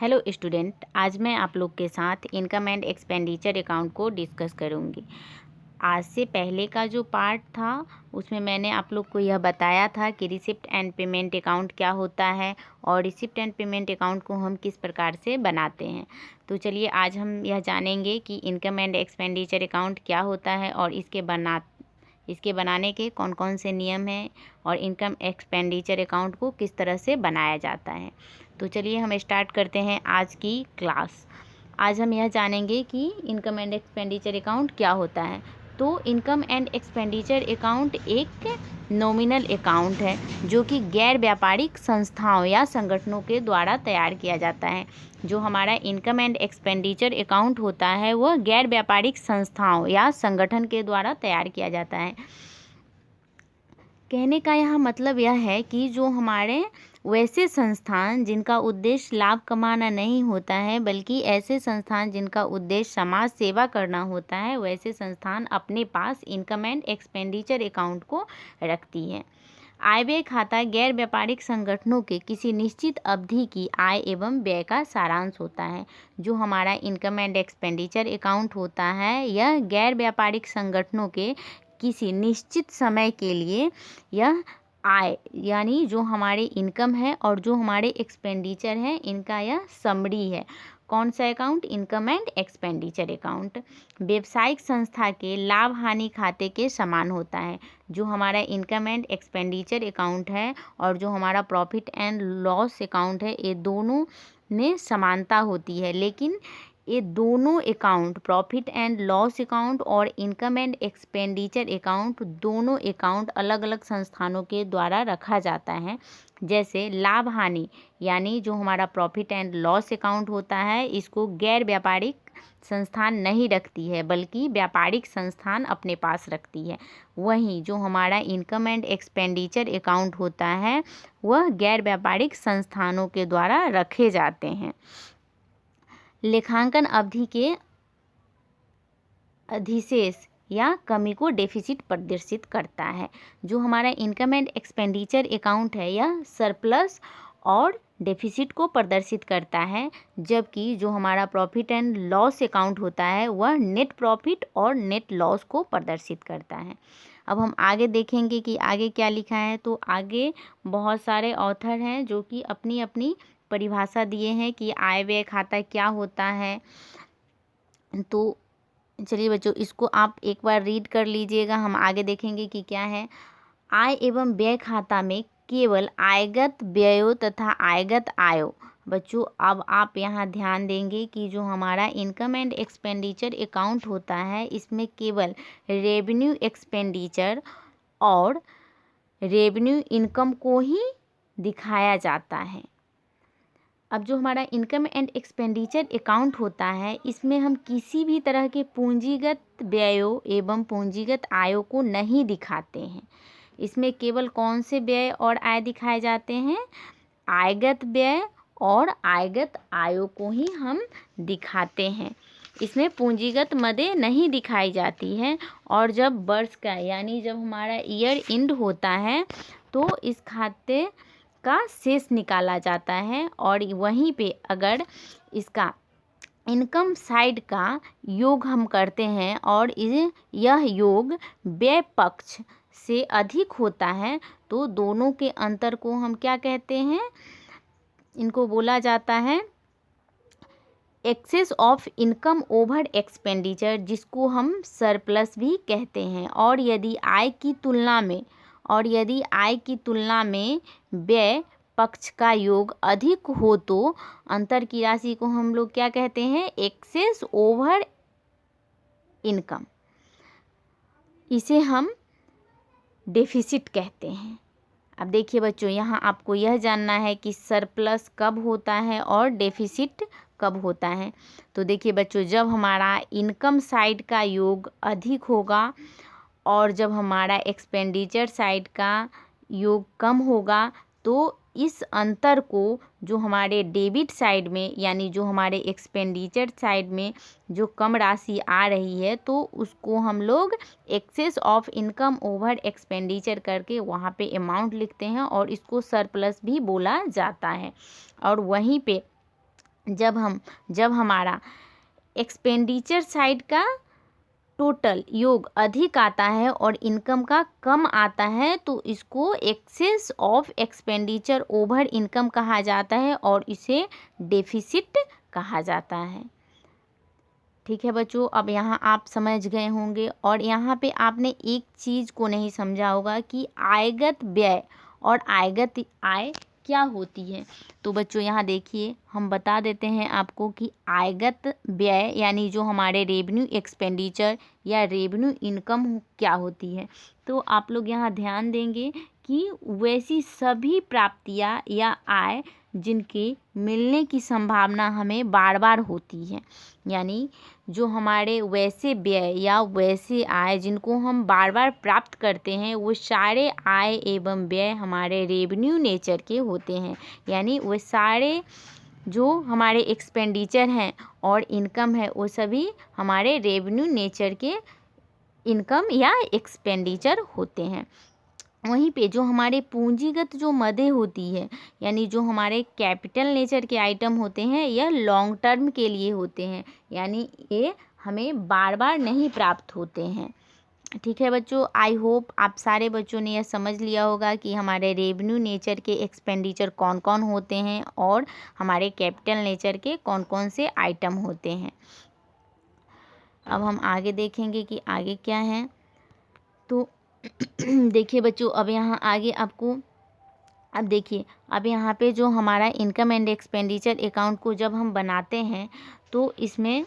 Hello student, आज मैं आप लोग के साथ इनकम एंड एक्सपेंडिचर अकाउंट को डिस्कस करूंगी। आज से पहले का जो पार्ट था उसमें मैंने आप लोग को यह बताया था कि रिसिप्ट एंड पेमेंट अकाउंट क्या होता है और रिसिप्ट एंड पेमेंट अकाउंट को हम किस प्रकार से बनाते हैं। तो चलिए आज हम यह जानेंगे कि इनकम एंड एक्सपेंडिचर अकाउंट क्या होता है और इसके बनाने के कौन कौन से नियम हैं और इनकम एक्सपेंडिचर अकाउंट को किस तरह से बनाया जाता है। तो चलिए हम स्टार्ट करते हैं आज की क्लास। आज हम यह जानेंगे कि इनकम एंड एक्सपेंडिचर अकाउंट क्या होता है। तो इनकम एंड एक्सपेंडिचर अकाउंट एक नॉमिनल अकाउंट है जो कि गैर व्यापारिक संस्थाओं या संगठनों के द्वारा तैयार किया जाता है। जो हमारा इनकम एंड एक्सपेंडिचर अकाउंट होता है वह गैर व्यापारिक संस्थाओं या संगठन के द्वारा तैयार किया जाता है। कहने का यह मतलब यह है कि जो हमारे वैसे संस्थान जिनका उद्देश्य लाभ कमाना नहीं होता है बल्कि ऐसे संस्थान जिनका उद्देश्य समाज सेवा करना होता है, वैसे संस्थान अपने पास इनकम एंड एक्सपेंडिचर अकाउंट को रखती है। आय व्यय खाता गैर व्यापारिक संगठनों के किसी निश्चित अवधि की आय एवं व्यय का सारांश होता है। जो हमारा इनकम एंड एक्सपेंडिचर अकाउंट होता है यह गैर व्यापारिक संगठनों के किसी निश्चित समय के लिए यह आय यानी जो हमारे इनकम है और जो हमारे एक्सपेंडिचर है इनका यह समरी है। कौन सा account? Income and expenditure account व्यवसायिक संस्था के लाभ हानि खाते के समान होता है। जो हमारा इनकम एंड एक्सपेंडिचर अकाउंट है और जो हमारा प्रॉफिट एंड लॉस अकाउंट है ये दोनों में समानता होती है, लेकिन ये दोनों account profit and loss account और इनकम एंड एक्सपेंडिचर अकाउंट दोनों अकाउंट अलग अलग संस्थानों के द्वारा रखा जाता है। जैसे लाभ हानि यानी जो हमारा प्रॉफिट एंड लॉस अकाउंट होता है इसको गैर व्यापारिक संस्थान नहीं रखती है बल्कि व्यापारिक संस्थान अपने पास रखती है। वहीं जो हमारा इनकम एंड एक्सपेंडिचर अकाउंट होता है वह गैर व्यापारिक संस्थानों के द्वारा रखे जाते हैं। लेखांकन अवधि के अधिशेष या कमी को डेफिसिट प्रदर्शित करता है। जो हमारा इनकम एंड एक्सपेंडिचर अकाउंट है यह सरप्लस और डेफिसिट को प्रदर्शित करता है, जबकि जो हमारा प्रॉफिट एंड लॉस अकाउंट होता है वह नेट प्रॉफिट और नेट लॉस को प्रदर्शित करता है। अब हम आगे देखेंगे कि आगे क्या लिखा है। तो आगे बहुत सारे ऑथर हैं जो कि अपनी अपनी परिभाषा दिए हैं कि आय व्यय खाता क्या होता है। तो चलिए बच्चों इसको आप एक बार रीड कर लीजिएगा, हम आगे देखेंगे कि क्या है। आय एवं व्यय खाता में केवल आयगत व्ययों तथा आयगत आयों। बच्चों अब आप यहाँ ध्यान देंगे कि जो हमारा इनकम एंड एक्सपेंडिचर अकाउंट होता है इसमें केवल रेवेन्यू एक्सपेंडिचर और रेवेन्यू इनकम को ही दिखाया जाता है। अब जो हमारा इनकम एंड एक्सपेंडिचर अकाउंट होता है इसमें हम किसी भी तरह के पूंजीगत व्ययों एवं पूंजीगत आयों को नहीं दिखाते हैं। इसमें केवल कौन से व्यय और आय दिखाए जाते हैं? आयगत व्यय और आयगत आयों को ही हम दिखाते हैं। इसमें पूंजीगत मदें नहीं दिखाई जाती हैं। और जब वर्ष का यानी जब हमारा ईयर एंड होता है तो इस खाते का शेष निकाला जाता है और वहीं पे अगर इसका इनकम साइड का योग हम करते हैं और यह योग व्यय पक्ष से अधिक होता है तो दोनों के अंतर को हम क्या कहते हैं? इनको बोला जाता है excess of income over expenditure, जिसको हम सरप्लस भी कहते हैं। और यदि आय की तुलना में व्यय पक्ष का योग अधिक हो तो अंतर की राशि को हम लोग क्या कहते हैं? Excess over income. इसे हम डेफिसिट कहते हैं। अब देखिए बच्चों यहाँ आपको यह जानना है कि सरप्लस कब होता है और डेफिसिट कब होता है। तो देखिए बच्चों जब हमारा इनकम साइड का योग अधिक होगा और जब हमारा एक्सपेंडिचर साइड का योग कम होगा तो इस अंतर को जो हमारे डेबिट साइड में यानी जो हमारे एक्सपेंडिचर साइड में जो कम राशि आ रही है तो उसको हम लोग excess of income over expenditure करके वहाँ पे अमाउंट लिखते हैं और इसको सरप्लस भी बोला जाता है। और वहीं पे जब हमारा एक्सपेंडिचर साइड का टोटल योग अधिक आता है और इनकम का कम आता है तो इसको excess of expenditure over income कहा जाता है और इसे डेफिसिट कहा जाता है। ठीक है बच्चों, अब यहाँ आप समझ गए होंगे। और यहाँ पे आपने एक चीज़ को नहीं समझा होगा कि आयगत व्यय और आयगत आय क्या होती है। तो बच्चों यहाँ देखिए, हम बता देते हैं आपको कि आयगत व्यय यानी जो हमारे रेवेन्यू एक्सपेंडिचर या रेवेन्यू इनकम क्या होती है। तो आप लोग यहाँ ध्यान देंगे कि वैसी सभी प्राप्तियाँ या आय जिनकी मिलने की संभावना हमें बार बार होती है, यानी जो हमारे वैसे व्यय या वैसे आय जिनको हम बार बार प्राप्त करते हैं वो सारे आय एवं व्यय हमारे रेवेन्यू नेचर के होते हैं। यानी वो सारे जो हमारे एक्सपेंडिचर हैं और इनकम है वो सभी हमारे रेवेन्यू नेचर के इनकम या एक्सपेंडिचर होते हैं। वहीं पे जो हमारे पूंजीगत जो मदें होती है यानी जो हमारे कैपिटल नेचर के आइटम होते हैं यह लॉन्ग टर्म के लिए होते हैं, यानी ये हमें बार बार नहीं प्राप्त होते हैं। ठीक है बच्चों, आई होप आप सारे बच्चों ने यह समझ लिया होगा कि हमारे रेवेन्यू नेचर के एक्सपेंडिचर कौन कौन होते हैं और हमारे कैपिटल नेचर के कौन कौन से आइटम होते हैं। अब हम आगे देखेंगे कि आगे क्या है। तो देखिए बच्चों, अब यहाँ आगे आपको अब देखिए, अब यहाँ पे जो हमारा इनकम एंड एक्सपेंडिचर अकाउंट को जब हम बनाते हैं तो इसमें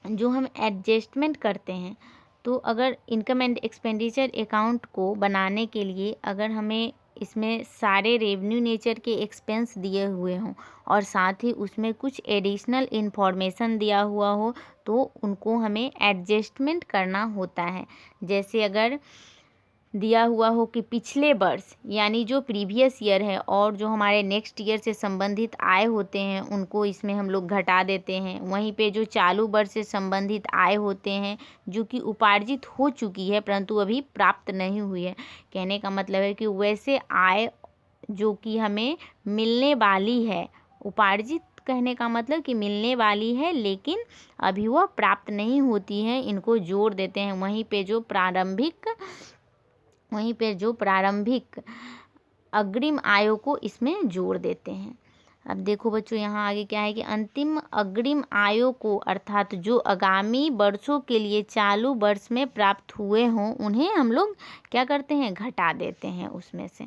जो हम एडजस्टमेंट करते हैं, तो अगर इनकम एंड एक्सपेंडिचर अकाउंट को बनाने के लिए अगर हमें इसमें सारे रेवेन्यू नेचर के एक्सपेंस दिए हुए हों और साथ ही उसमें कुछ एडिशनल इन्फॉर्मेशन दिया हुआ हो तो उनको हमें एडजस्टमेंट करना होता है। जैसे अगर दिया हुआ हो कि पिछले वर्ष यानी जो प्रीवियस ईयर है और जो हमारे नेक्स्ट ईयर से संबंधित आय होते हैं उनको इसमें हम लोग घटा देते हैं। वहीं पे जो चालू वर्ष से संबंधित आय होते हैं जो कि उपार्जित हो चुकी है परंतु अभी प्राप्त नहीं हुई है, कहने का मतलब है कि वैसे आय जो कि हमें मिलने वाली है, उपार्जित कहने का मतलब कि मिलने वाली है लेकिन अभी वह प्राप्त नहीं होती है, इनको जोड़ देते हैं। वहीं पे जो प्रारंभिक अग्रिम आयों को इसमें जोड़ देते हैं। अब देखो बच्चों यहाँ आगे क्या है कि अंतिम अग्रिम आयों को अर्थात जो आगामी वर्षों के लिए चालू वर्ष में प्राप्त हुए हों उन्हें हम लोग क्या करते हैं, घटा देते हैं उसमें से।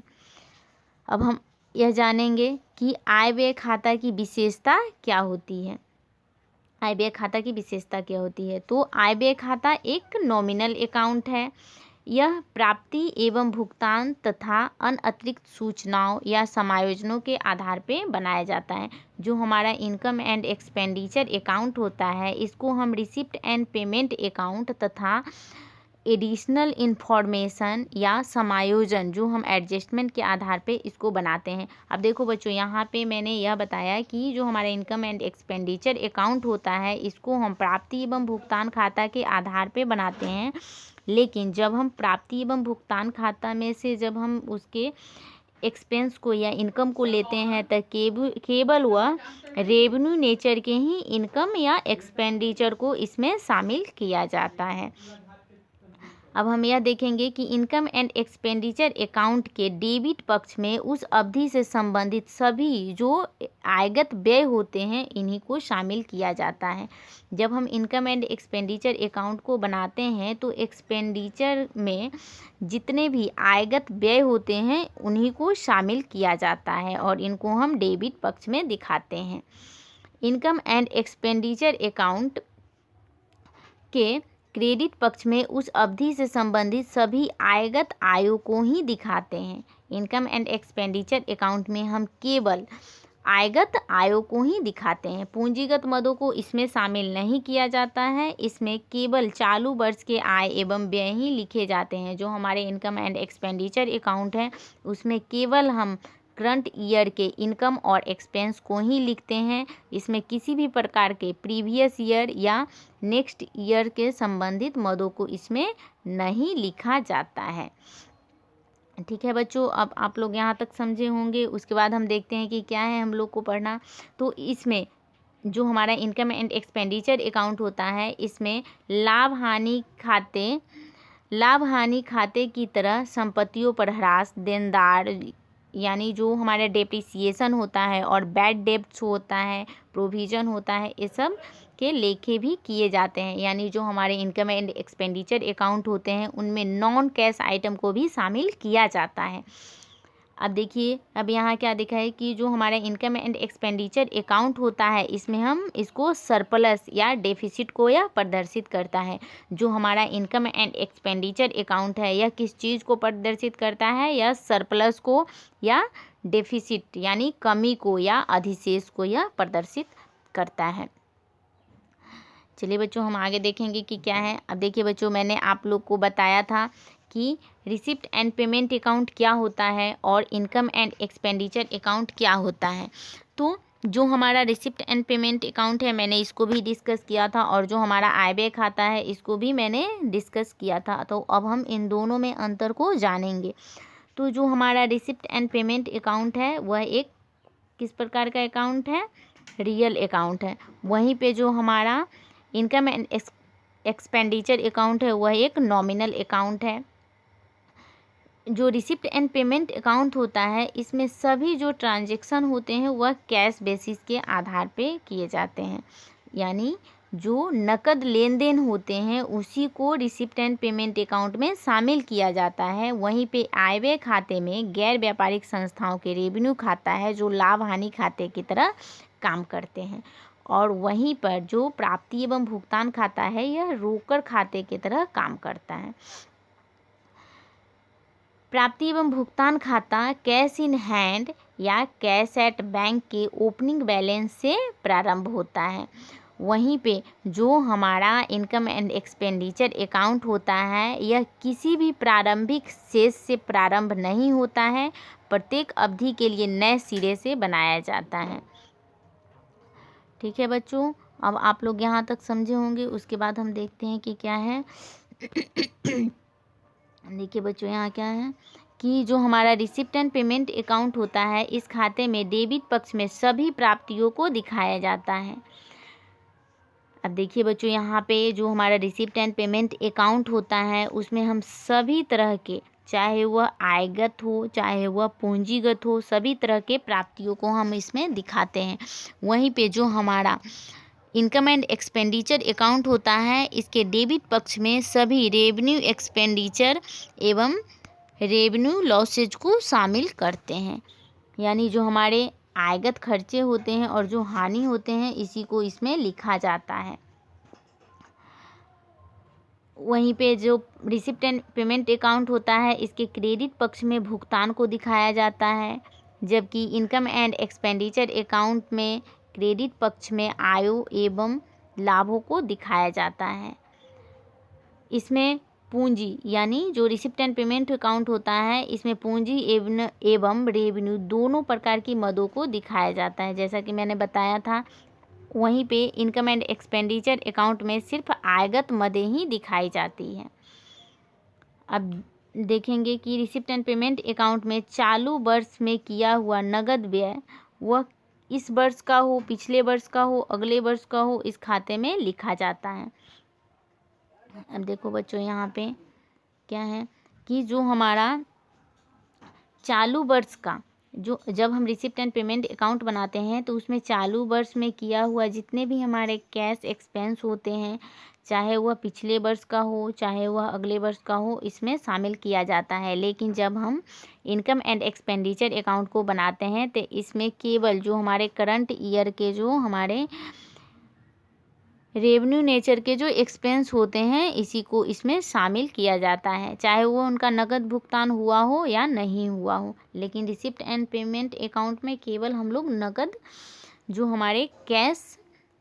अब हम यह जानेंगे कि आय व्यय खाता की विशेषता क्या होती है। आय व्यय खाता की विशेषता क्या होती है, तो आय व्यय खाता एक नॉमिनल अकाउंट है। यह प्राप्ति एवं भुगतान तथा अन्य अतिरिक्त सूचनाओं या समायोजनों के आधार पर बनाया जाता है। जो हमारा इनकम एंड एक्सपेंडिचर अकाउंट होता है इसको हम रिसिप्ट एंड पेमेंट अकाउंट तथा एडिशनल इन्फॉर्मेशन या समायोजन जो हम एडजस्टमेंट के आधार पे इसको बनाते हैं। अब देखो बच्चों यहाँ पे मैंने यह बताया कि जो हमारा इनकम एंड एक्सपेंडिचर अकाउंट होता है इसको हम प्राप्ति एवं भुगतान खाता के आधार पे बनाते हैं, लेकिन जब हम प्राप्ति एवं भुगतान खाता में से जब हम उसके एक्सपेंस को या इनकम को लेते हैं तो केवल वह रेवेन्यू नेचर के ही इनकम या एक्सपेंडिचर को इसमें शामिल किया जाता है। अब हम यह देखेंगे कि इनकम एंड एक्सपेंडिचर अकाउंट के डेबिट पक्ष में उस अवधि से संबंधित सभी जो आयगत व्यय होते हैं इन्हीं को शामिल किया जाता है। जब हम इनकम एंड एक्सपेंडिचर अकाउंट को बनाते हैं तो एक्सपेंडिचर में जितने भी आयगत व्यय होते हैं उन्हीं को शामिल किया जाता है और इनको हम डेबिट पक्ष में दिखाते हैं। इनकम एंड एक्सपेंडिचर अकाउंट के क्रेडिट पक्ष में उस अवधि से संबंधित सभी आयगत आयों को ही दिखाते हैं। इनकम एंड एक्सपेंडिचर अकाउंट में हम केवल आयगत आयों को ही दिखाते हैं, पूंजीगत मदों को इसमें शामिल नहीं किया जाता है। इसमें केवल चालू वर्ष के आय एवं व्यय ही लिखे जाते हैं। जो हमारे इनकम एंड एक्सपेंडिचर अकाउंट है उसमें केवल हम करंट ईयर के इनकम और एक्सपेंस को ही लिखते हैं। इसमें किसी भी प्रकार के प्रीवियस ईयर या नेक्स्ट ईयर के संबंधित मदों को इसमें नहीं लिखा जाता है। ठीक है बच्चों, अब आप लोग यहाँ तक समझे होंगे। उसके बाद हम देखते हैं कि क्या है हम लोग को पढ़ना। तो इसमें जो हमारा इनकम एंड एक्सपेंडिचर अकाउंट होता है, इसमें लाभ हानि खाते की तरह संपत्तियों पर ह्रास, देनदार यानी जो हमारा डेप्रिसिएशन होता है और बैड डेब्ट्स होता है, प्रोविज़न होता है, ये सब के लेखे भी किए जाते हैं। यानी जो हमारे इनकम एंड एक्सपेंडिचर अकाउंट होते हैं उनमें नॉन कैश आइटम को भी शामिल किया जाता है। अब देखिए, अब यहाँ क्या दिखा है कि जो हमारा इनकम एंड एक्सपेंडिचर अकाउंट होता है इसमें हम इसको सरप्लस या डेफिसिट को या प्रदर्शित करता है। जो हमारा इनकम एंड एक्सपेंडिचर अकाउंट है यह किस चीज़ को प्रदर्शित करता है? यह सरप्लस को या डेफिसिट यानी कमी को या अधिशेष को यह प्रदर्शित करता है। चलिए बच्चों, हम आगे देखेंगे कि क्या है। अब देखिए बच्चों, मैंने आप लोग को बताया था कि रिसिप्ट एंड पेमेंट अकाउंट क्या होता है और इनकम एंड एक्सपेंडिचर अकाउंट क्या होता है। तो जो हमारा रिसिप्ट एंड पेमेंट अकाउंट है मैंने इसको भी डिस्कस किया था, और जो हमारा आय व्यय खाता है इसको भी मैंने डिस्कस किया था। तो अब हम इन दोनों में अंतर को जानेंगे। तो जो हमारा रिसिप्ट एंड पेमेंट अकाउंट है वह एक किस प्रकार का अकाउंट है? रियल अकाउंट है। वहीं पे जो हमारा इनकम एंड एक्सपेंडिचर अकाउंट है वह एक नॉमिनल अकाउंट है। जो रिसिप्ट एंड पेमेंट अकाउंट होता है इसमें सभी जो ट्रांजैक्शन होते हैं वह कैश बेसिस के आधार पे किए जाते हैं। यानी जो नकद लेन देन होते हैं उसी को रिसिप्ट एंड पेमेंट अकाउंट में शामिल किया जाता है। वहीं पे आय व्यय खाते में गैर व्यापारिक संस्थाओं के रेवेन्यू खाता है जो लाभ हानि खाते की तरह काम करते हैं। और वहीं पर जो प्राप्ति एवं भुगतान खाता है यह रोकड़ खाते की तरह काम करता है। प्राप्ति एवं भुगतान खाता कैश इन हैंड या कैश एट बैंक के ओपनिंग बैलेंस से प्रारंभ होता है। वहीं पे जो हमारा इनकम एंड एक्सपेंडिचर अकाउंट होता है यह किसी भी प्रारंभिक शेष से प्रारंभ नहीं होता है, प्रत्येक अवधि के लिए नए सिरे से बनाया जाता है। ठीक है बच्चों, अब आप लोग यहाँ तक समझे होंगे। उसके बाद हम देखते हैं कि क्या है। देखिए बच्चों, यहाँ क्या है कि जो हमारा रिसिप्ट एंड पेमेंट अकाउंट होता है इस खाते में डेबिट पक्ष में सभी प्राप्तियों को दिखाया जाता है। अब देखिए बच्चों, यहाँ पे जो हमारा रिसिप्ट एंड पेमेंट अकाउंट होता है उसमें हम सभी तरह के, चाहे वह आयगत हो चाहे वह पूंजीगत हो, सभी तरह के प्राप्तियों को हम इसमें दिखाते हैं। वहीं पे जो हमारा इनकम एंड एक्सपेंडिचर अकाउंट होता है इसके डेबिट पक्ष में सभी रेवेन्यू एक्सपेंडिचर एवं रेवेन्यू लॉसेज को शामिल करते हैं। यानी जो हमारे आयगत खर्चे होते हैं और जो हानि होते हैं इसी को इसमें लिखा जाता है। वहीं पे जो रिसिप्ट एंड पेमेंट अकाउंट होता है इसके क्रेडिट पक्ष में भुगतान को दिखाया जाता है, जबकि इनकम एंड एक्सपेंडिचर अकाउंट में क्रेडिट पक्ष में आयों एवं लाभों को दिखाया जाता है। इसमें पूंजी यानी जो रिसिप्ट एंड पेमेंट अकाउंट होता है इसमें पूंजी एवं रेवेन्यू दोनों प्रकार की मदों को दिखाया जाता है, जैसा कि मैंने बताया था। वहीं पे इनकम एंड एक्सपेंडिचर अकाउंट में सिर्फ आयगत मदें ही दिखाई जाती हैं। अब देखेंगे कि रिसिप्ट एंड पेमेंट अकाउंट में चालू वर्ष में किया हुआ नगद व्यय वह इस वर्ष का हो, पिछले वर्ष का हो, अगले वर्ष का हो, इस खाते में लिखा जाता है। अब देखो बच्चों, यहाँ पे क्या है कि जो हमारा चालू वर्ष का जो जब हम रिसिप्ट एंड पेमेंट अकाउंट बनाते हैं तो उसमें चालू वर्ष में किया हुआ जितने भी हमारे कैश एक्सपेंस होते हैं, चाहे वह पिछले वर्ष का हो चाहे वह अगले वर्ष का हो, इसमें शामिल किया जाता है। लेकिन जब हम इनकम एंड एक्सपेंडिचर अकाउंट को बनाते हैं तो इसमें केवल जो हमारे करंट ईयर के जो हमारे रेवेन्यू नेचर के जो एक्सपेंस होते हैं इसी को इसमें शामिल किया जाता है, चाहे वो उनका नकद भुगतान हुआ हो या नहीं हुआ हो। लेकिन रिसिप्ट एंड पेमेंट अकाउंट में केवल हम लोग नकद जो हमारे कैश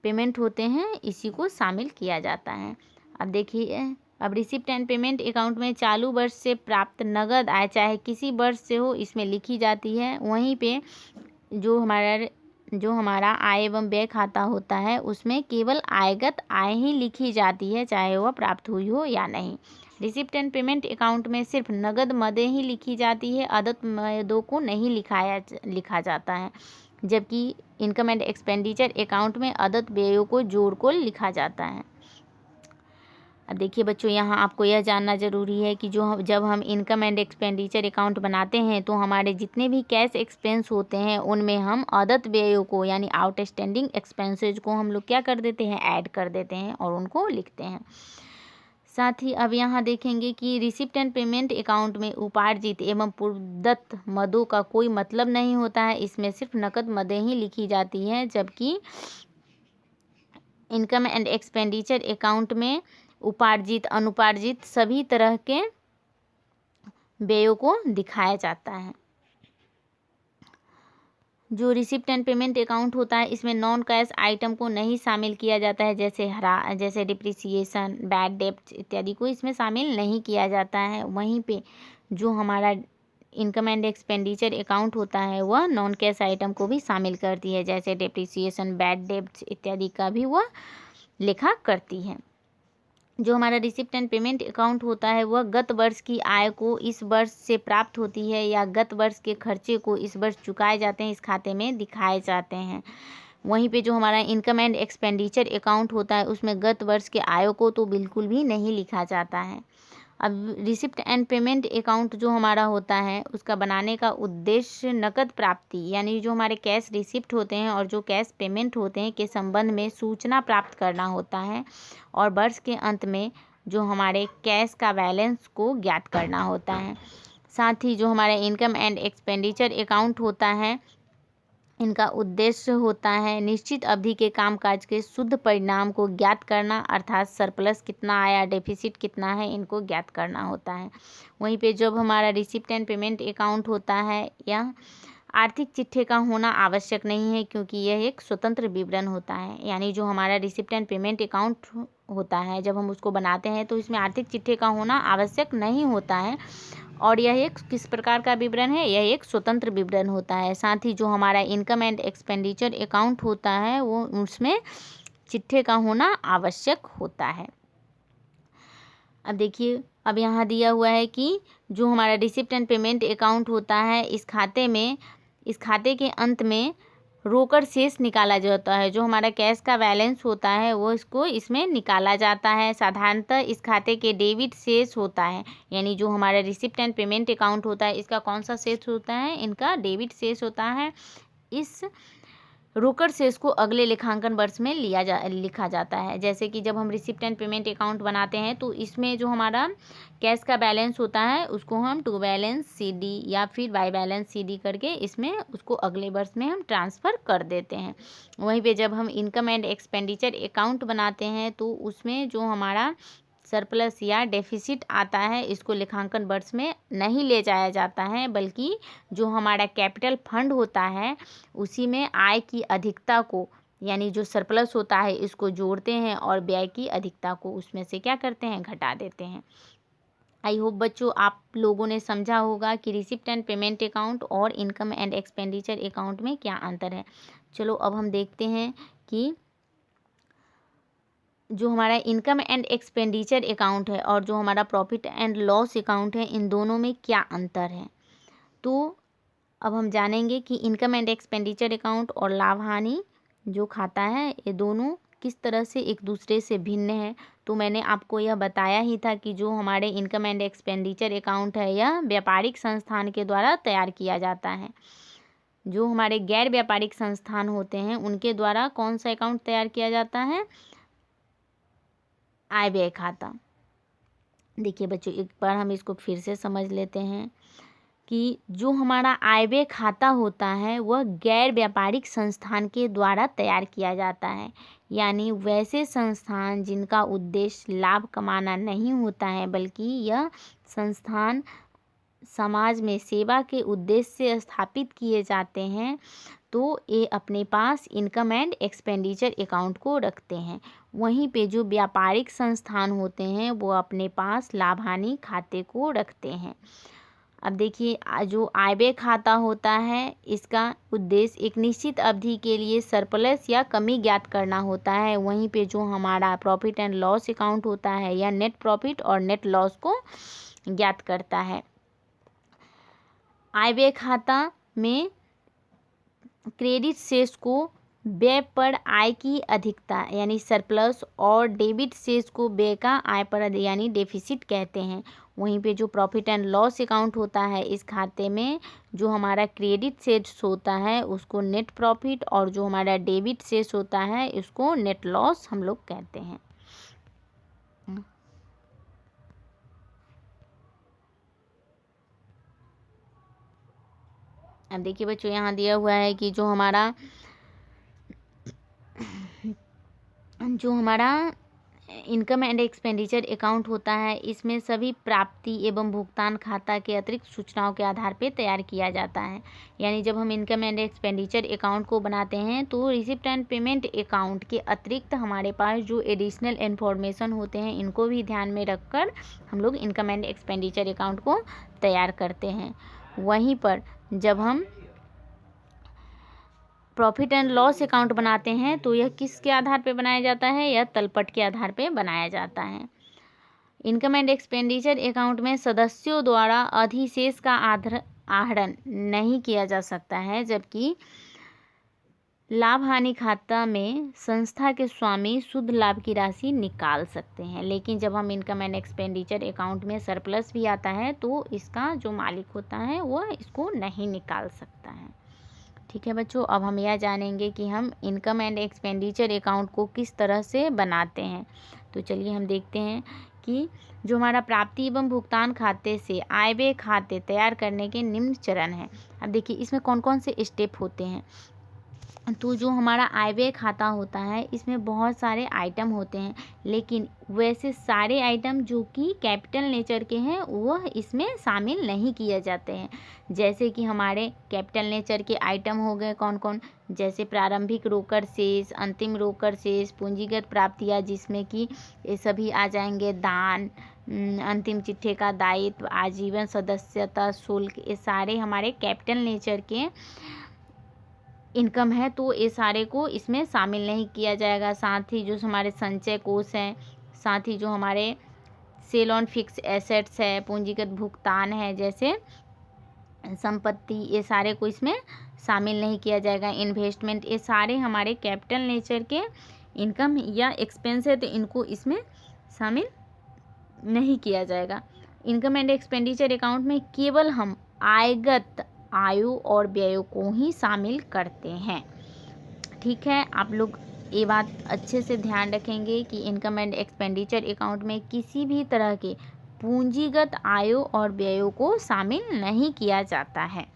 पेमेंट होते हैं इसी को शामिल किया जाता है। अब देखिए, अब रिसिप्ट एंड पेमेंट अकाउंट में चालू वर्ष से प्राप्त नगद आय चाहे किसी वर्ष से हो इसमें लिखी जाती है। वहीं पे जो हमारा आय एवं व्यय खाता होता है उसमें केवल आयगत आय ही लिखी जाती है, चाहे वह प्राप्त हुई हो या नहीं। रिसिप्ट एंड पेमेंट अकाउंट में सिर्फ नगद मदें ही लिखी जाती है, अदद मदों को नहीं लिखा जाता है, जबकि इनकम एंड एक्सपेंडिचर अकाउंट में अदद व्ययों को जोड़ कर लिखा जाता है। अब देखिए बच्चों, यहाँ आपको यह जानना ज़रूरी है कि जब हम इनकम एंड एक्सपेंडिचर अकाउंट बनाते हैं तो हमारे जितने भी कैश एक्सपेंस होते हैं उनमें हम अदद व्ययों को यानी आउटस्टैंडिंग एक्सपेंसेस को हम लोग क्या कर देते हैं, ऐड कर देते हैं और उनको लिखते हैं। साथ ही अब यहाँ देखेंगे कि रिसिप्ट एंड पेमेंट अकाउंट में उपार्जित एवं पूर्वदत्त मदों का कोई मतलब नहीं होता है, इसमें सिर्फ नकद मदें ही लिखी जाती हैं, जबकि इनकम एंड एक्सपेंडिचर अकाउंट में उपार्जित अनुपार्जित सभी तरह के व्ययों को दिखाया जाता है। जो रिसिप्ट एंड पेमेंट अकाउंट होता है इसमें नॉन कैश आइटम को नहीं शामिल किया जाता है, जैसे डिप्रिसिएशन, बैड डेब्ट इत्यादि को इसमें शामिल नहीं किया जाता है। वहीं पे जो हमारा इनकम एंड एक्सपेंडिचर अकाउंट होता है वह नॉन कैश आइटम को भी शामिल करती है, जैसे डिप्रिसिएशन, बैड डेब्ट इत्यादि का भी वह लेखा करती है। जो हमारा रिसिप्ट एंड पेमेंट अकाउंट होता है वह गत वर्ष की आय को इस वर्ष से प्राप्त होती है या गत वर्ष के खर्चे को इस वर्ष चुकाए जाते हैं, इस खाते में दिखाए जाते हैं। वहीं पे जो हमारा इनकम एंड एक्सपेंडिचर अकाउंट होता है उसमें गत वर्ष के आयों को तो बिल्कुल भी नहीं लिखा जाता है। अब रिसिप्ट एंड पेमेंट अकाउंट जो हमारा होता है उसका बनाने का उद्देश्य नकद प्राप्ति यानी जो हमारे कैश रिसिप्ट होते हैं और जो कैश पेमेंट होते हैं के संबंध में सूचना प्राप्त करना होता है, और वर्ष के अंत में जो हमारे कैश का बैलेंस को ज्ञात करना होता है। साथ ही जो हमारा इनकम एंड एक्सपेंडिचर अकाउंट होता है इनका उद्देश्य होता है निश्चित अवधि के कामकाज के शुद्ध परिणाम को ज्ञात करना, अर्थात सरप्लस कितना आया, डेफिसिट कितना है, इनको ज्ञात करना होता है। वहीं पे जब हमारा रिसिप्ट एंड पेमेंट अकाउंट होता है यह आर्थिक चिट्ठे का होना आवश्यक नहीं है, क्योंकि यह एक स्वतंत्र विवरण होता है। यानी जो हमारा रिसिप्ट एंड पेमेंट अकाउंट होता है जब हम उसको बनाते हैं तो इसमें आर्थिक चिट्ठे का होना आवश्यक नहीं होता है, और यह एक किस प्रकार का विवरण है, यह एक स्वतंत्र विवरण होता है। साथ ही जो हमारा इनकम एंड एक्सपेंडिचर अकाउंट होता है वो उसमें चिट्ठे का होना आवश्यक होता है। अब देखिए, अब यहाँ दिया हुआ है कि जो हमारा रिसिप्ट एंड पेमेंट अकाउंट होता है इस खाते के अंत में रोकड़ शेष निकाला जाता है। जो हमारा कैश का बैलेंस होता है वो इसमें निकाला जाता है। साधारणतः इस खाते के डेबिट शेष होता है, यानी जो हमारा रिसिप्ट एंड पेमेंट अकाउंट होता है इसका कौन सा शेष होता है, इनका डेबिट शेष होता है। इस रोकड़ शेष को अगले लेखांकन वर्ष में लिखा जाता है। जैसे कि जब हम रिसिप्ट एंड पेमेंट अकाउंट बनाते हैं तो इसमें जो हमारा कैश का बैलेंस होता है उसको हम टू बैलेंस CD या फिर बाय बैलेंस CD करके इसमें उसको अगले वर्ष में हम ट्रांसफ़र कर देते हैं। वहीं पे जब हम इनकम एंड एक्सपेंडिचर अकाउंट बनाते हैं तो उसमें जो हमारा सरप्लस या डेफिसिट आता है इसको लेखांकन वर्ष में नहीं ले जाया जाता है, बल्कि जो हमारा कैपिटल फंड होता है उसी में आय की अधिकता को यानी जो सरप्लस होता है इसको जोड़ते हैं और व्यय की अधिकता को उसमें से क्या करते हैं, घटा देते हैं। आई होप बच्चों आप लोगों ने समझा होगा कि रिसिप्ट एंड पेमेंट अकाउंट और इनकम एंड एक्सपेंडिचर अकाउंट में क्या अंतर है। चलो अब हम देखते हैं कि जो हमारा इनकम एंड एक्सपेंडिचर अकाउंट है और जो हमारा प्रॉफिट एंड लॉस अकाउंट है इन दोनों में क्या अंतर है। तो अब हम जानेंगे कि इनकम एंड एक्सपेंडिचर अकाउंट और लाभ हानि जो खाता है ये दोनों किस तरह से एक दूसरे से भिन्न है। तो मैंने आपको यह बताया ही था कि जो हमारे इनकम एंड एक्सपेंडिचर अकाउंट है यह व्यापारिक संस्थान के द्वारा तैयार किया जाता है। जो हमारे गैर व्यापारिक संस्थान होते हैं उनके द्वारा कौन सा अकाउंट तैयार किया जाता है, आय व्यय खाता। देखिए बच्चों, एक बार हम इसको फिर से समझ लेते हैं कि जो हमारा आय व्यय खाता होता है वह गैर व्यापारिक संस्थान के द्वारा तैयार किया जाता है। यानी वैसे संस्थान जिनका उद्देश्य लाभ कमाना नहीं होता है, बल्कि यह संस्थान समाज में सेवा के उद्देश्य से स्थापित किए जाते हैं, तो ये अपने पास इनकम एंड एक्सपेंडिचर अकाउंट को रखते हैं। वहीं पे जो व्यापारिक संस्थान होते हैं वो अपने पास लाभ हानि खाते को रखते हैं। अब देखिए जो आय व्यय खाता होता है इसका उद्देश्य एक निश्चित अवधि के लिए सरप्लस या कमी ज्ञात करना होता है। वहीं पे जो हमारा प्रॉफिट एंड लॉस अकाउंट होता है या नेट प्रॉफिट और नेट लॉस को ज्ञात करता है। आय व्यय खाता में क्रेडिट शेष को व्यय पर आय की अधिकता यानी सरप्लस और डेबिट शेष को व्यय का आय पर यानी डेफिसिट कहते हैं। वहीं पे जो प्रॉफिट एंड लॉस अकाउंट होता है इस खाते में जो हमारा क्रेडिट शेष होता है उसको नेट प्रॉफिट और जो हमारा डेबिट शेष होता है उसको नेट लॉस हम लोग कहते हैं। अब देखिए बच्चों यहाँ दिया हुआ है कि जो हमारा इनकम एंड एक्सपेंडिचर अकाउंट होता है इसमें सभी प्राप्ति एवं भुगतान खाता के अतिरिक्त सूचनाओं के आधार पर तैयार किया जाता है। यानी जब हम इनकम एंड एक्सपेंडिचर अकाउंट को बनाते हैं तो रिसिप्ट एंड पेमेंट अकाउंट के अतिरिक्त हमारे पास जो एडिशनल इन्फॉर्मेशन होते हैं इनको भी ध्यान में रखकर हम लोग इनकम एंड एक्सपेंडिचर अकाउंट को तैयार करते हैं। वहीं पर जब हम प्रॉफिट एंड लॉस अकाउंट बनाते हैं तो यह किसके आधार पर बनाया जाता है? यह तलपट के आधार पर बनाया जाता है। इनकम एंड एक्सपेंडिचर अकाउंट में सदस्यों द्वारा अधिशेष का आहरण नहीं किया जा सकता है, जबकि लाभ हानि खाता में संस्था के स्वामी शुद्ध लाभ की राशि निकाल सकते हैं। लेकिन जब हम इनकम एंड एक्सपेंडिचर अकाउंट में सरप्लस भी आता है तो इसका जो मालिक होता है वह इसको नहीं निकाल सकता है। ठीक है बच्चों, अब हम यह जानेंगे कि हम इनकम एंड एक्सपेंडिचर अकाउंट को किस तरह से बनाते हैं। तो चलिए हम देखते हैं कि जो हमारा प्राप्ति एवं भुगतान खाते से आय व्यय खाते तैयार करने के निम्न चरण हैं। अब देखिए इसमें कौन कौन से स्टेप होते हैं। तो जो हमारा आय व्यय खाता होता है इसमें बहुत सारे आइटम होते हैं, लेकिन वैसे सारे आइटम जो कि कैपिटल नेचर के हैं वह इसमें शामिल नहीं किए जाते हैं। जैसे कि हमारे कैपिटल नेचर के आइटम हो गए कौन कौन, जैसे प्रारंभिक रोकड़ शेष, अंतिम रोकड़ शेष, पूंजीगत प्राप्तियाँ जिसमें कि ये सभी आ जाएंगे, दान, अंतिम चिट्ठे का दायित्व, आजीवन सदस्यता शुल्क, ये सारे हमारे कैपिटल नेचर के इनकम है तो ये सारे को इसमें शामिल नहीं किया जाएगा। साथ ही जो हमारे संचय कोष हैं, साथ ही जो हमारे सेल ऑन फिक्स एसेट्स है, पूंजीगत भुगतान है, जैसे संपत्ति, ये सारे को इसमें शामिल नहीं किया जाएगा। इन्वेस्टमेंट, ये सारे हमारे कैपिटल नेचर के इनकम या एक्सपेंस है तो इनको इसमें शामिल नहीं किया जाएगा। इनकम एंड एक्सपेंडिचर अकाउंट में केवल हम आयगत आयों और व्ययों को ही शामिल करते हैं। ठीक है, आप लोग ये बात अच्छे से ध्यान रखेंगे कि इनकम एंड एक्सपेंडिचर अकाउंट में किसी भी तरह के पूंजीगत आयों और व्ययों को शामिल नहीं किया जाता है।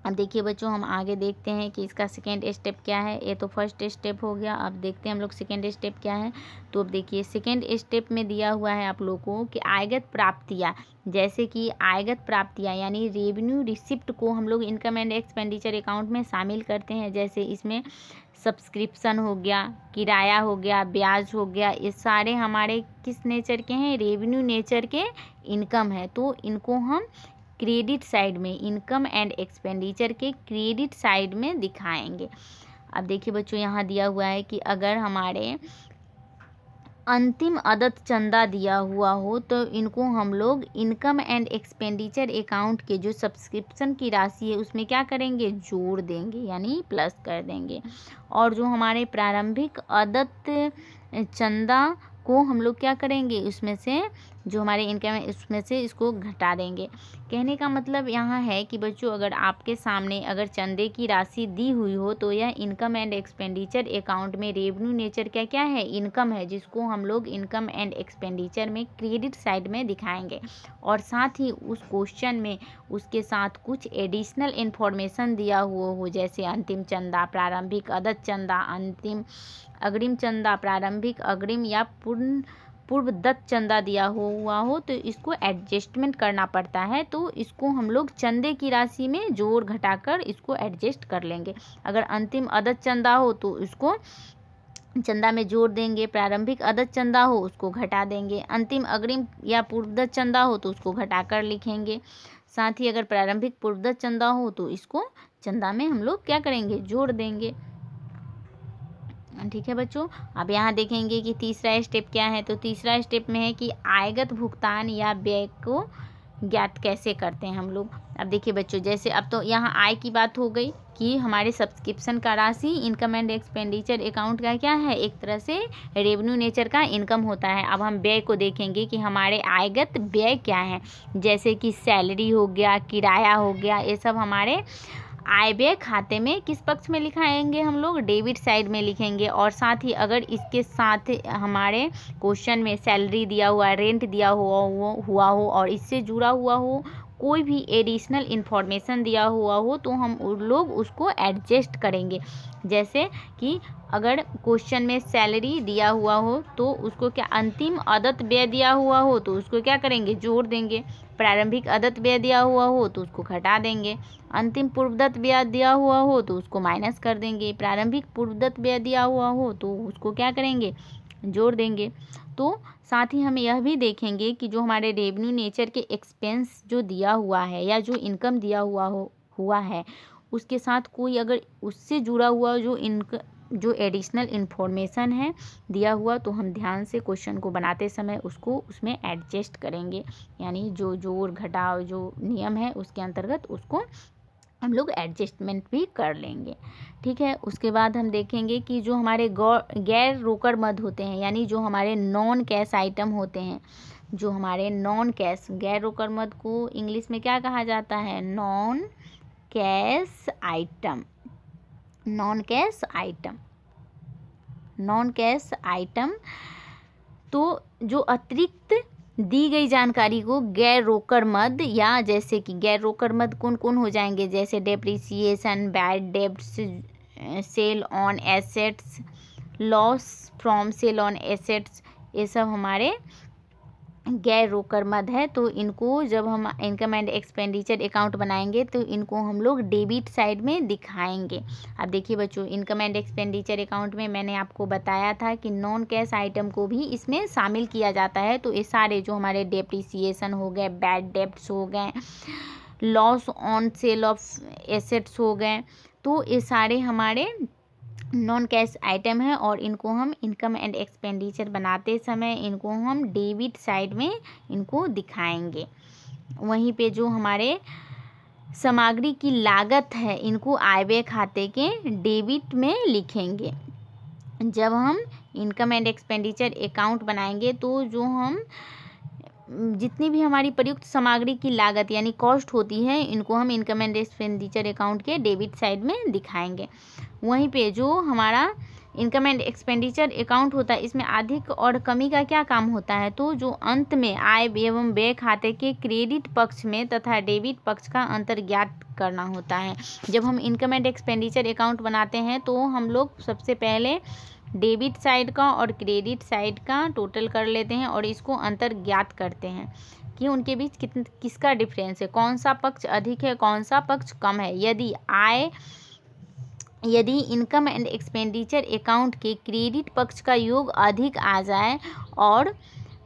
अब देखिए बच्चों हम आगे देखते हैं कि इसका सेकेंड स्टेप क्या है। ये तो फर्स्ट स्टेप हो गया, अब देखते हैं हम लोग सेकेंड स्टेप क्या है। तो अब देखिए सेकेंड स्टेप में दिया हुआ है आप लोगों को कि आयगत प्राप्तियाँ, जैसे कि आयगत प्राप्तियाँ यानी रेवेन्यू रिसिप्ट को हम लोग इनकम एंड एक्सपेंडिचर अकाउंट में शामिल करते हैं। जैसे इसमें सब्सक्रिप्शन हो गया, किराया हो गया, ब्याज हो गया, ये सारे हमारे किस नेचर के हैं? रेवेन्यू नेचर के इनकम है। तो इनको हम क्रेडिट साइड में, इनकम एंड एक्सपेंडिचर के क्रेडिट साइड में दिखाएंगे। अब देखिए बच्चों यहाँ दिया हुआ है कि अगर हमारे अंतिम अदद चंदा दिया हुआ हो तो इनको हम लोग इनकम एंड एक्सपेंडिचर अकाउंट के जो सब्सक्रिप्शन की राशि है उसमें क्या करेंगे? जोड़ देंगे यानी प्लस कर देंगे। और जो हमारे प्रारंभिक अदद चंदा को हम लोग क्या करेंगे? उसमें से जो हमारे इनकम है उसमें से इसको घटा देंगे। कहने का मतलब यहाँ है कि बच्चों अगर आपके सामने अगर चंदे की राशि दी हुई हो तो यह इनकम एंड एक्सपेंडिचर अकाउंट में रेवेन्यू नेचर क्या है? इनकम है, जिसको हम लोग इनकम एंड एक्सपेंडिचर में क्रेडिट साइड में दिखाएंगे। और साथ ही उस क्वेश्चन में उसके साथ कुछ एडिशनल इन्फॉर्मेशन दिया हुआ हो, जैसे अंतिम चंदा, प्रारंभिक अदद चंदा, अंतिम अग्रिम चंदा, प्रारंभिक अग्रिम या पूर्वदत्त चंदा दिया हुआ हो तो इसको एडजस्टमेंट करना पड़ता है। तो इसको हम लोग चंदे की राशि में जोड़ घटाकर इसको एडजस्ट कर लेंगे। अगर अंतिम अदद चंदा हो तो इसको चंदा में जोड़ देंगे, प्रारंभिक अदद चंदा हो उसको घटा देंगे, अंतिम अग्रिम या पूर्वदत्त चंदा हो तो उसको घटाकर लिखेंगे। साथ ही अगर प्रारंभिक पूर्वदत्त चंदा हो तो इसको चंदा में हम लोग क्या करेंगे, जोड़ देंगे। ठीक है बच्चों, अब यहाँ देखेंगे कि तीसरा स्टेप क्या है। तो तीसरा स्टेप में है कि आयगत भुगतान या व्यय को ज्ञात कैसे करते हैं हम लोग। अब देखिए बच्चों, जैसे अब तो यहाँ आय की बात हो गई कि हमारे सब्सक्रिप्शन का राशि इनकम एंड एक्सपेंडिचर अकाउंट का क्या है, एक तरह से रेवेन्यू नेचर का इनकम होता है। अब हम व्यय को देखेंगे कि हमारे आयगत व्यय क्या हैं, जैसे कि सैलरी हो गया, किराया हो गया, ये सब हमारे आय व्यय खाते में किस पक्ष में लिखाएंगे हम लोग, डेबिट साइड में लिखेंगे। और साथ ही अगर इसके साथ हमारे क्वेश्चन में सैलरी दिया हुआ, रेंट दिया हुआ हो और इससे जुड़ा हुआ हो, कोई भी एडिशनल इन्फॉर्मेशन दिया हुआ हो, तो हम लोग उसको एडजस्ट करेंगे। जैसे कि अगर क्वेश्चन में सैलरी दिया हुआ हो तो उसको क्या अंतिम अदत्त व्यय दिया हुआ हो तो उसको क्या करेंगे, जोड़ देंगे। प्रारंभिक अदत्त व्यय दिया हुआ हो तो उसको घटा देंगे। अंतिम पूर्वदत्त व्यय दिया हुआ हो तो उसको माइनस कर देंगे। प्रारंभिक पूर्वदत्त व्यय दिया हुआ हो तो उसको क्या करेंगे, जोड़ देंगे। तो साथ ही हम यह भी देखेंगे कि जो हमारे रेवेन्यू नेचर के एक्सपेंस जो दिया हुआ है या जो इनकम दिया हुआ है उसके साथ कोई अगर उससे जुड़ा हुआ जो एडिशनल इन्फॉर्मेशन है दिया हुआ, तो हम ध्यान से क्वेश्चन को बनाते समय उसको उसमें एडजस्ट करेंगे। यानी जो जोड़ घटाव जो नियम है उसके अंतर्गत उसको हम लोग एडजस्टमेंट भी कर लेंगे। ठीक है, उसके बाद हम देखेंगे कि जो हमारे गैर रोकड़ मद होते हैं, यानी जो हमारे नॉन कैश आइटम होते हैं, जो हमारे नॉन कैश गैर रोकड़ मद को इंग्लिश में क्या कहा जाता है, non cash item. Non cash item, non cash item तो जो अतिरिक्त दी गई जानकारी को गैर रोकड़ मद, या जैसे कि गैर रोकड़ मद कौन कौन हो जाएंगे, जैसे depreciation, bad debts, sale on assets, loss from sale on assets, ये सब हमारे गैर रोकड़ मद है। तो इनको जब हम इनकम एंड एक्सपेंडिचर अकाउंट बनाएंगे तो इनको हम लोग डेबिट साइड में दिखाएंगे। अब देखिए बच्चों, इनकम एंड एक्सपेंडिचर अकाउंट में मैंने आपको बताया था कि नॉन कैश आइटम को भी इसमें शामिल किया जाता है। तो ये सारे जो हमारे डेप्रिसिएशन हो गए, बैड डेब्ट्स हो गए, loss on sale of assets हो गए, तो ये सारे हमारे नॉन कैश आइटम है और इनको हम इनकम एंड एक्सपेंडिचर बनाते समय इनको हम डेबिट साइड में इनको दिखाएंगे। वहीं पे जो हमारे सामग्री की लागत है इनको आय व्यय खाते के डेबिट में लिखेंगे। जब हम इनकम एंड एक्सपेंडिचर अकाउंट बनाएंगे तो जो हम जितनी भी हमारी प्रयुक्त सामग्री की लागत यानी कॉस्ट होती है, इनको हम इनकम एंड एक्सपेंडिचर अकाउंट के डेबिट साइड में दिखाएंगे। वहीं पे जो हमारा इनकम एंड एक्सपेंडिचर अकाउंट होता है इसमें अधिक और कमी का क्या काम होता है, तो जो अंत में आय एवं व्यय खाते के क्रेडिट पक्ष में तथा डेबिट पक्ष का अंतर ज्ञात करना होता है। जब हम इनकम एंड एक्सपेंडिचर अकाउंट बनाते हैं तो हम लोग सबसे पहले डेबिट साइड का और क्रेडिट साइड का टोटल कर लेते हैं और इसको अंतर ज्ञात करते हैं कि उनके बीच किसका डिफरेंस है, कौन सा पक्ष अधिक है, कौन सा पक्ष कम है। यदि इनकम एंड एक्सपेंडिचर अकाउंट के क्रेडिट पक्ष का योग अधिक आ जाए और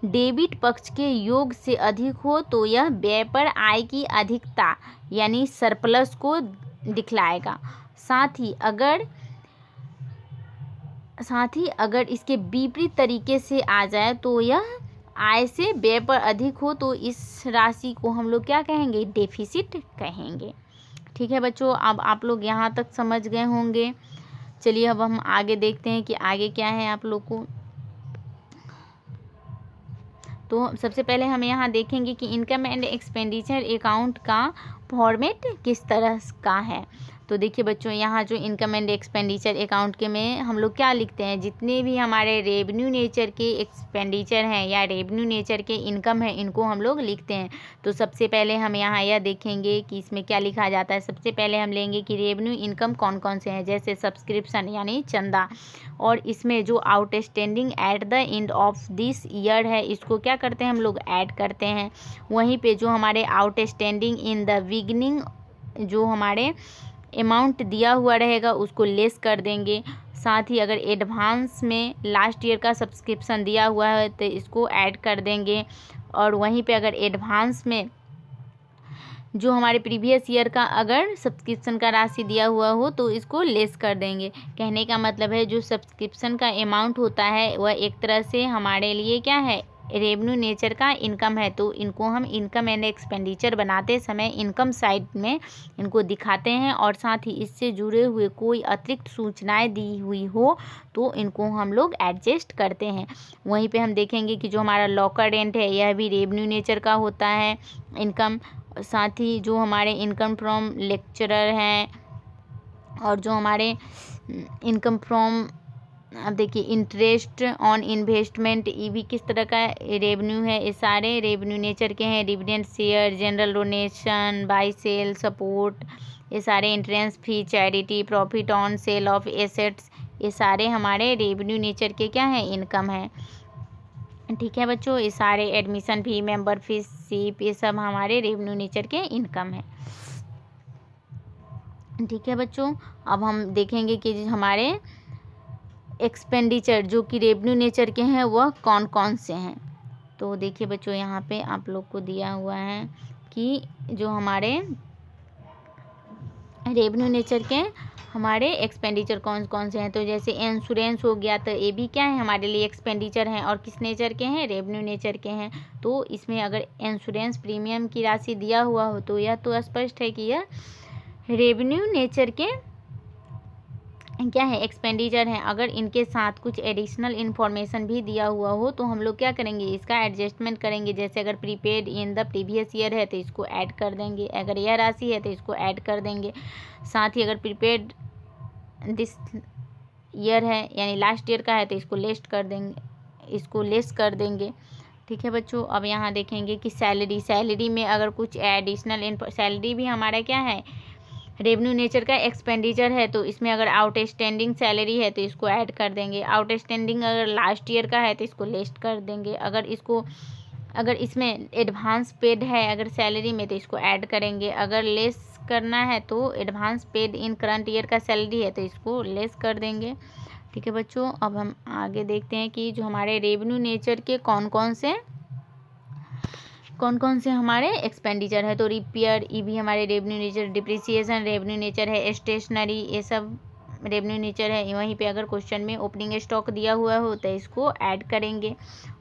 डेबिट पक्ष के योग से अधिक हो तो यह व्यय पर आय की अधिकता यानी सरप्लस को दिखलाएगा। साथ ही अगर इसके विपरीत तरीके से आ जाए तो यह आय से व्यय पर अधिक हो तो इस राशि को हम लोग क्या कहेंगे, डेफिसिट कहेंगे। ठीक है बच्चों, अब आप लोग यहाँ तक समझ गए होंगे। चलिए अब हम आगे देखते हैं कि आगे क्या है आप लोग को। तो सबसे पहले हम यहाँ देखेंगे कि इनकम एंड एक्सपेंडिचर अकाउंट का फॉर्मेट किस तरह का है। तो देखिए बच्चों, यहाँ जो इनकम एंड एक्सपेंडिचर अकाउंट के में हम लोग क्या लिखते हैं, जितने भी हमारे रेवेन्यू नेचर के एक्सपेंडिचर हैं या रेवेन्यू नेचर के इनकम है इनको हम लोग लिखते हैं। तो सबसे पहले हम यहाँ यह देखेंगे कि इसमें क्या लिखा जाता है। सबसे पहले हम लेंगे कि रेवेन्यू इनकम कौन कौन से हैं, जैसे सब्सक्रिप्शन यानी चंदा, और इसमें जो outstanding at the end of this year है इसको क्या करते हैं हम लोग ऐड करते हैं। वहीं पे जो हमारे आउटस्टैंडिंग इन द बिगिनिंग जो हमारे अमाउंट दिया हुआ रहेगा उसको लेस कर देंगे। साथ ही अगर एडवांस में लास्ट ईयर का सब्सक्रिप्शन दिया हुआ है तो इसको ऐड कर देंगे। और वहीं पे अगर एडवांस में जो हमारे प्रीवियस ईयर का अगर सब्सक्रिप्शन का राशि दिया हुआ हो तो इसको लेस कर देंगे। कहने का मतलब है जो सब्सक्रिप्शन का अमाउंट होता है वह एक तरह से हमारे लिए क्या है, रेवेन्यू नेचर का इनकम है। तो इनको हम इनकम एंड एक्सपेंडिचर बनाते समय इनकम साइड में इनको दिखाते हैं, और साथ ही इससे जुड़े हुए कोई अतिरिक्त सूचनाएं दी हुई हो तो इनको हम लोग एडजस्ट करते हैं। वहीं पे हम देखेंगे कि जो हमारा लॉकर रेंट है यह भी रेवेन्यू नेचर का होता है इनकम। साथ ही जो हमारे इनकम फ्रॉम लेक्चरर हैं और जो हमारे इनकम फ्रॉम, अब देखिए इंटरेस्ट ऑन इन्वेस्टमेंट, ये भी किस तरह का रेवेन्यू है, ये सारे रेवेन्यू नेचर के हैं। Dividend share, general donation, by sale support, ये सारे entrance fee, charity, profit on sale of assets, ये सारे हमारे रेवेन्यू नेचर के क्या हैं, इनकम है। ठीक है बच्चों, ये सारे एडमिशन फी, मेंबर फीस, सीप, ये सब हमारे रेवेन्यू नेचर के इनकम है। ठीक है बच्चों, अब हम देखेंगे कि हमारे एक्सपेंडिचर जो कि रेवेन्यू नेचर के हैं वह कौन कौन से हैं। तो देखिए बच्चों, यहाँ पे आप लोग को दिया हुआ है कि जो हमारे रेवेन्यू नेचर के हमारे एक्सपेंडिचर कौन कौन से हैं। तो जैसे इंश्योरेंस हो गया, तो ये भी क्या है, हमारे लिए एक्सपेंडिचर हैं और किस नेचर के हैं, रेवेन्यू नेचर के हैं। तो इसमें अगर इंश्योरेंस प्रीमियम की राशि दिया हुआ हो तो यह तो स्पष्ट है कि यह रेवेन्यू नेचर के क्या है, एक्सपेंडिचर हैं। अगर इनके साथ कुछ एडिशनल इन्फॉर्मेशन भी दिया हुआ हो तो हम लोग क्या करेंगे, इसका एडजस्टमेंट करेंगे। जैसे अगर prepaid in the previous year है तो इसको ऐड कर देंगे, अगर यह राशि है तो इसको ऐड कर देंगे। साथ ही अगर प्रीपेड दिस ईयर है यानी लास्ट ईयर का है तो इसको लेस कर देंगे। ठीक है बच्चों, अब यहाँ देखेंगे कि सैलरी में अगर कुछ एडिशनल सैलरी भी हमारा क्या है, रेवेन्यू नेचर का एक्सपेंडिचर है। तो इसमें अगर आउटस्टैंडिंग सैलरी है तो इसको ऐड कर देंगे, आउटस्टैंडिंग अगर लास्ट ईयर का है तो इसको लेस कर देंगे। अगर इसमें एडवांस पेड है अगर सैलरी में तो इसको ऐड करेंगे। अगर लेस करना है तो advance paid in current year का सैलरी है तो इसको लेस कर देंगे। ठीक है बच्चों, अब हम आगे देखते हैं कि जो हमारे रेवेन्यू नेचर के कौन कौन से हमारे एक्सपेंडिचर है। तो रिपेयर, ये भी हमारे revenue nature, depreciation revenue nature है, स्टेशनरी, ये सब रेवेन्यू नेचर है। वहीं पे अगर क्वेश्चन में ओपनिंग स्टॉक दिया हुआ हो तो इसको ऐड करेंगे,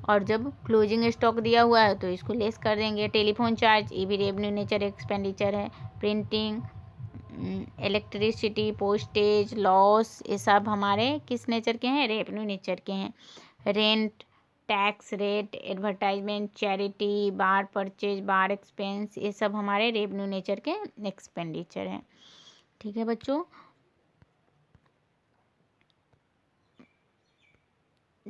और जब क्लोजिंग स्टॉक दिया हुआ है तो इसको लेस कर देंगे। टेलीफोन चार्ज, ये भी रेवेन्यू नेचर एक्सपेंडिचर है। प्रिंटिंग, इलेक्ट्रिसिटी, पोस्टेज, लॉस, ये सब हमारे किस नेचर के हैं, रेवेन्यू नेचर के हैं। Rent, tax rate, advertisement, charity, bar purchase, bar expense, ये सब हमारे रेवेन्यू नेचर के एक्सपेंडिचर हैं। ठीक है बच्चों,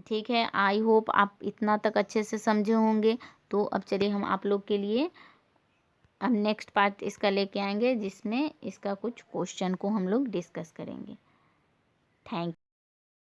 ठीक है, आई होप आप इतना तक अच्छे से समझे होंगे। तो अब चलिए हम आप लोग के लिए अब नेक्स्ट पार्ट इसका लेके आएंगे जिसमें इसका कुछ क्वेश्चन को हम लोग डिस्कस करेंगे। थैंक